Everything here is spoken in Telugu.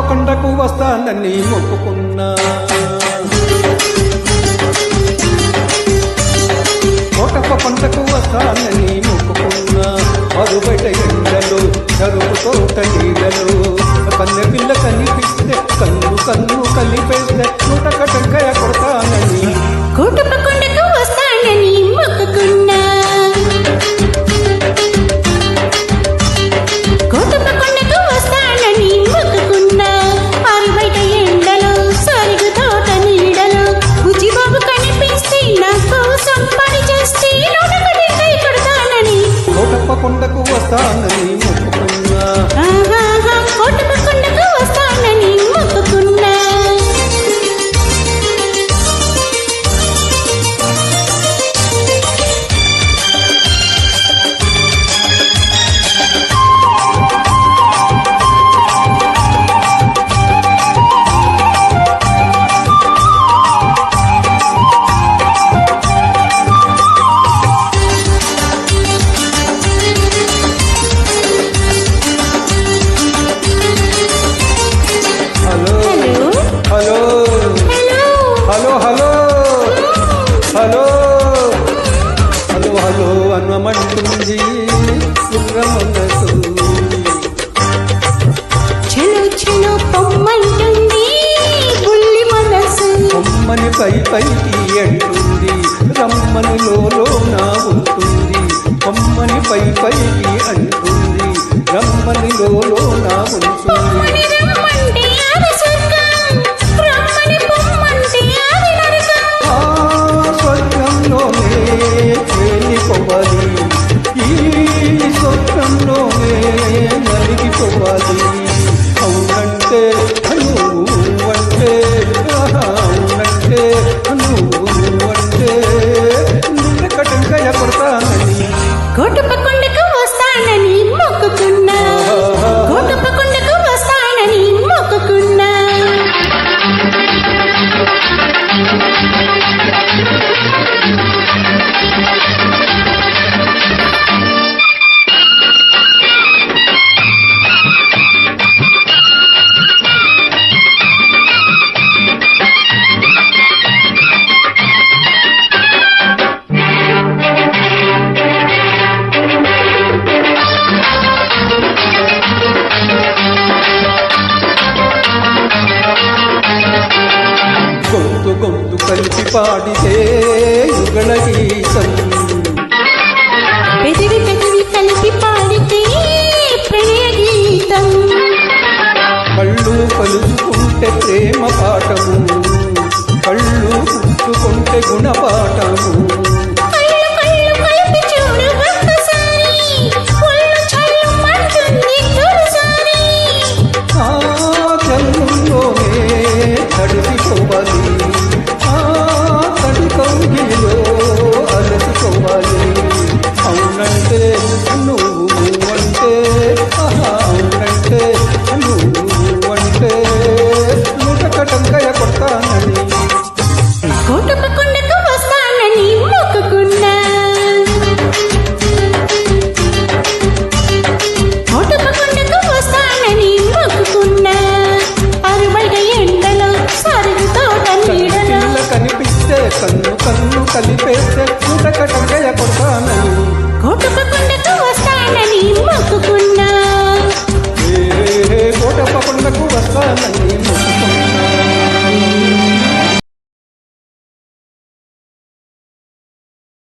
కొండకు వస్తానని మొక్కుకున్నా, కోటప్ప కొండకు వస్తానని మొక్కుకున్నా. అరుబయట ఎండలో చెరువు తోట నీళ్ళలో కన్నె పిల్ల కనిపిస్తే కన్ను కన్ను కలిపేస్తే నూట కటంకాయ కొడతానని కోటప్ప కొండకు వస్తానని మొక్కుకున్నా. కోటప్ప కొండకు వస్తానని మొక్కుకున్నా. ఆరుబయట ఎండలో సరుగు తోట నీడలో బుజ్జిబాబు కనిపిస్తే నా కోసం పని చేస్తే నూట కటంకాయ కొడతానని కోటప్ప కొండకు వస్తానని మొక్కుకున్నా. కోటప్ప కొండకు వస్తానని మొక్కుకున్నా. హలో హలో హలో అన్నమంటుంది మనసు, చలో చలో పొమ్మంటుంది బుల్లి మనసు. పొమ్మని పైకి అంటుంది రమ్మని లోనా ఉంటుంది. పొమ్మని పైకి అంటుంది రమ్మని లోనా ఉంటుంది. రమ్మంటే అది స్వర్గం, రమ్మని పొమ్మంటే అది నరకం. స్వర్గంలోనే వెళ్ళిపోవాలి, ఈ స్వర్గంలోనే నలిగిపోవాలి. అవునంటే నువ్వు అంటే, అవునంటే నువ్వు అంటే నిన్న కటంకాయ కొడతానని కోటప్ప కొండకు వస్తానని మొక్కుకున్నా. కోటప్ప కొండకు వస్తానని మొక్కుకున్నా. గొంతు గొంతు కలిపి పాడితే యుగళ గీతం, పెదవి పెదవి కలిపి పాడితే ప్రణయ గీతం. కళ్ళు కలుసుకుంటే ప్రేమ పాఠము, కళ్ళు పుట్టుకుంటే గుణపాఠము. కళ్ళు కళ్ళు కలిపి చూడు ఒక్కసారి, ఒళ్ళు చల్లమంటుంది తొలిసారి. ఆ చల్లులోనే తడిసిపోవాలి, ఆ తడి కౌగిలిలో అలసిపోవాలి. అవునంటే నువ్వు అంటే, అవునంటే నువ్వు అంటే నూట కటంకాయ కొడతానని కోటప్ప కొండకు వస్తానని మొక్కుకున్నా. కోటప్ప కొండకు వస్తానని మొక్కుకున్నా. అరుబయట ఎండలో సరుగు తోట నీడలో పిల్ల కనిపిస్తే కన్ను కన్ను కలిపేస్తే నూట కటంకాయ కొడతానని కోటప్ప కొండకు వస్తానని మొక్కుకున్నా. కోటప్ప కొండకు వస్తానని